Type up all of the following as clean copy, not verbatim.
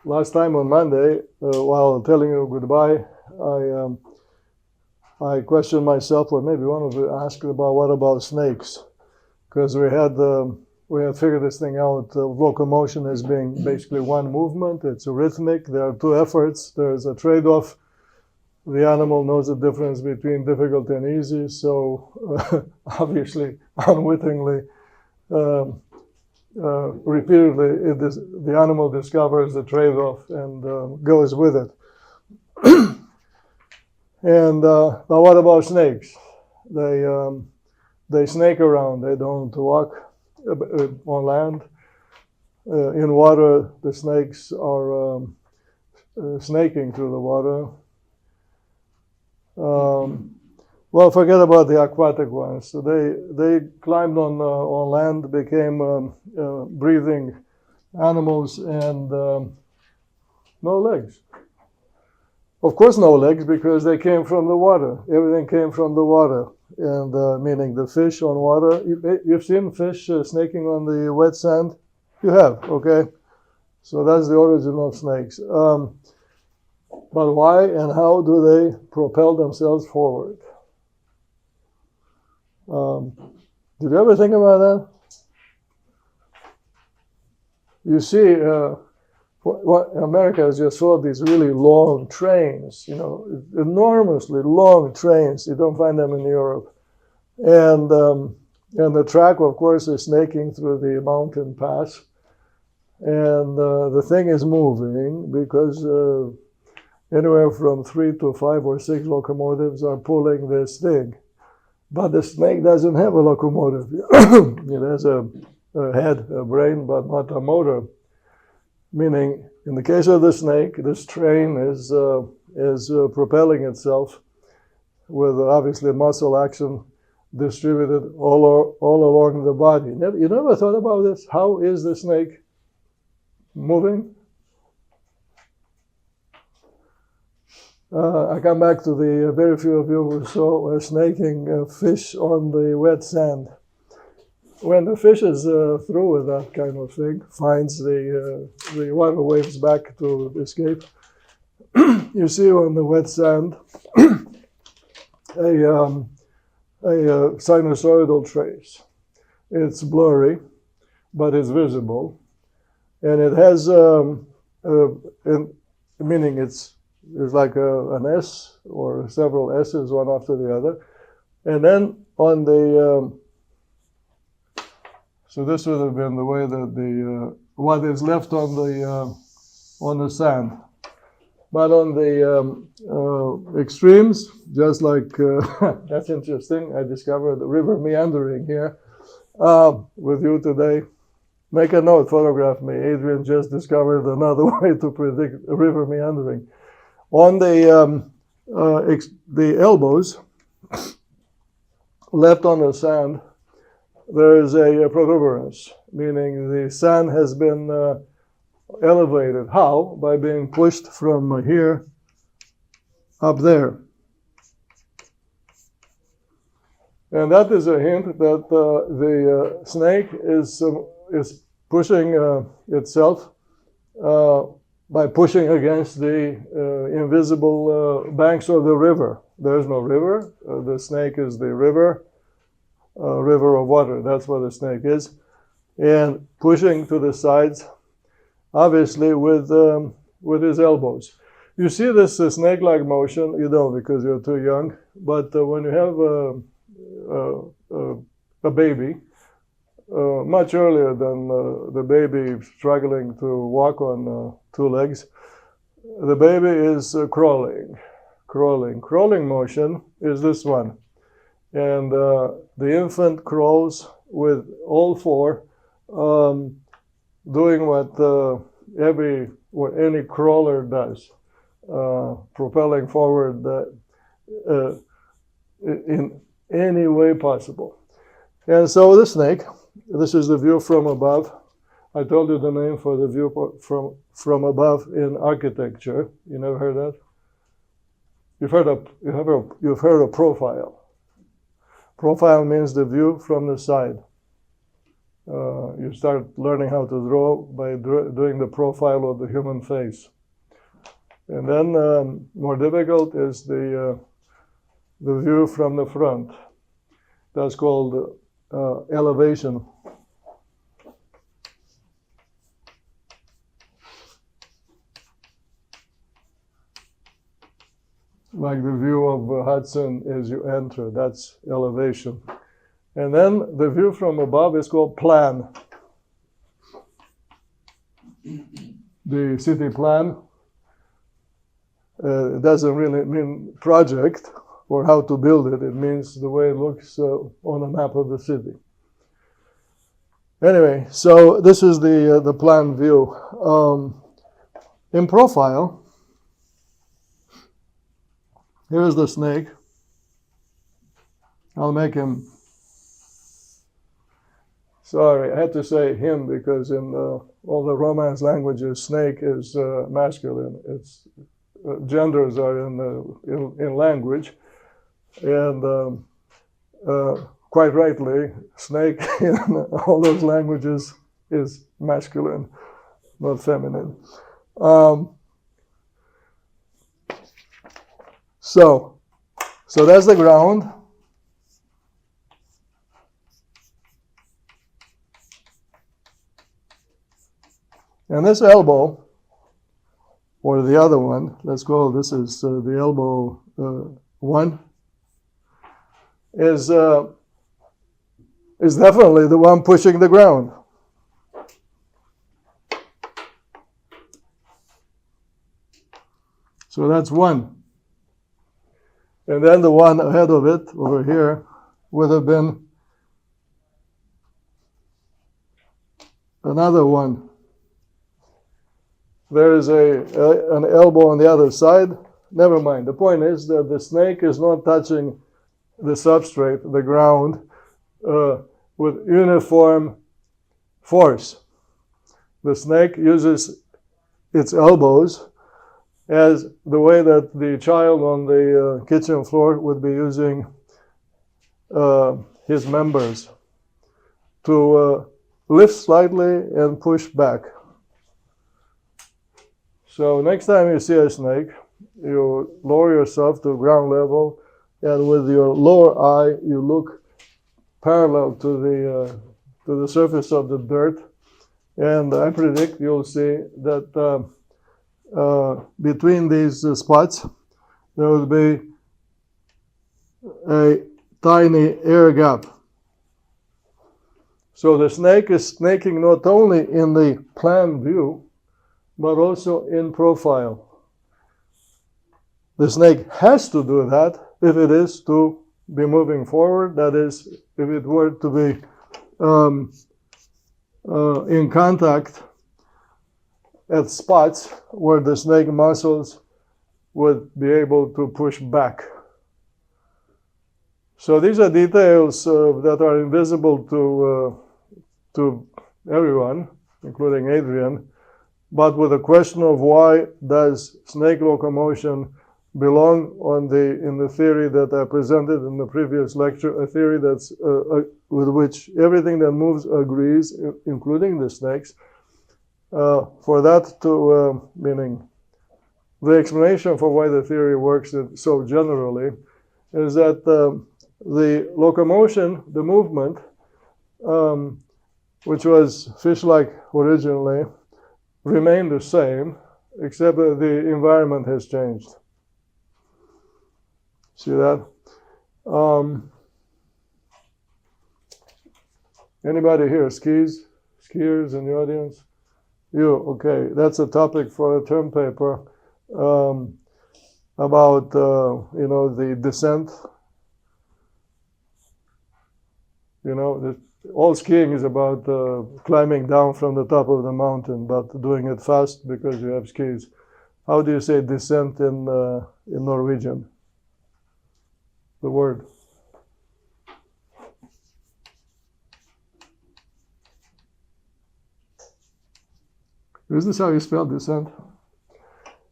last time on Monday, while telling you goodbye, I questioned myself, or maybe one of you asked about what about snakes, because we had figured this thing out. Locomotion as being basically one movement. It's rhythmic. There are two efforts. There's a trade-off. The animal knows the difference between difficult and easy, so obviously, unwittingly, repeatedly, the animal discovers the trade-off and goes with it. And now, what about snakes? They snake around. They don't walk on land. In water, the snakes are snaking through the water. Well, forget about the aquatic ones. So they climbed on land, became breathing animals, and no legs. Of course, no legs, because they came from the water. Everything came from the water, and meaning the fish on water. You've seen fish snaking on the wet sand? You have, okay. So that's the origin of snakes. But why and how do they propel themselves forward? Did you ever think about that? You see, America has just full of these really long trains, enormously long trains. You don't find them in Europe. And the track, of course, is snaking through the mountain pass. And the thing is moving because anywhere from 3 to 5 or 6 locomotives are pulling this thing. But the snake doesn't have a locomotive. It has a head, a brain, but not a motor. Meaning, in the case of the snake, this train is propelling itself with obviously muscle action distributed all along the body. You never thought about this? How is the snake moving? I come back to the very few of you who saw snaking fish on the wet sand. When the fish is through with that kind of thing, finds the water waves back to escape, you see on the wet sand a sinusoidal trace. It's blurry, but it's visible, and it has meaning it's like an S or several S's, one after the other. And then on the, so this would have been the way that what is left on the sand. But on the extremes, just like, that's interesting, I discovered the river meandering here with you today. Make a note, photograph me. Adrian just discovered another way to predict river meandering. On the elbows, left on the sand, there is a protuberance, meaning the sand has been elevated. How? By being pushed from here up there. And that is a hint that the snake is pushing itself by pushing against the invisible banks of the river. There's no river. The snake is the river of water. That's what a snake is. And pushing to the sides, obviously with his elbows. You see this snake-like motion. You don't because you're too young. But when you have a baby, much earlier than the baby struggling to walk on 2 legs, the baby is crawling. Crawling motion is this one. And the infant crawls with all 4, doing what any crawler does, propelling forward in any way possible. And so the snake, this is the view from above. I told you the name for the view from above in architecture. You never heard that? You've heard of profile. Profile means the view from the side. you start learning how to draw by doing the profile of the human face. And then more difficult is the view from the front. That's called elevation. Like the view of Hudson as you enter, that's elevation. And then the view from above is called plan. The city plan doesn't really mean project or how to build it. It means the way it looks on a map of the city. Anyway, so this is the plan view. In profile, here is the snake. I'll make him. Sorry, I had to say him because in all the Romance languages, snake is masculine. It's genders are in language, and quite rightly, snake in all those languages is masculine, not feminine. So that's the ground. And this elbow, or the other one, let's call this is the elbow 1, is definitely the one pushing the ground. So that's 1. And then the one ahead of it, over here, would have been another 1. There is an elbow on the other side. Never mind. The point is that the snake is not touching the substrate, the ground, with uniform force. The snake uses its elbows as the way that the child on the kitchen floor would be using his members to lift slightly and push back. So next time you see a snake, you lower yourself to ground level, and with your lower eye, you look parallel to the surface of the dirt, and I predict you'll see that between these spots, there will be a tiny air gap. So the snake is snaking not only in the plan view, but also in profile. The snake has to do that if it is to be moving forward. That is, if it were to be in contact at spots where the snake muscles would be able to push back. So these are details that are invisible to everyone, including Adrian. But with the question of why does snake locomotion belong in the theory that I presented in the previous lecture, a theory that's with which everything that moves agrees, including the snakes. For that to, meaning the explanation for why the theory works so generally is that the locomotion, the movement, which was fish-like originally, remain the same, except that the environment has changed. See that? Anybody here skiers in the audience? You, okay. That's a topic for a term paper about, the descent. All skiing is about climbing down from the top of the mountain, but doing it fast because you have skis. How do you say descent in Norwegian? The word. Is this how you spell descent?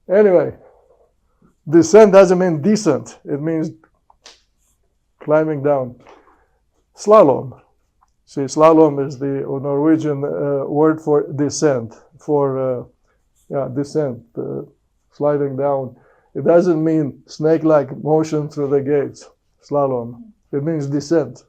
Anyway, descent doesn't mean descent. It means climbing down. Slalom. See, slalom is the Norwegian word for descent, descent, sliding down. It doesn't mean snake-like motion through the gates, slalom. It means descent.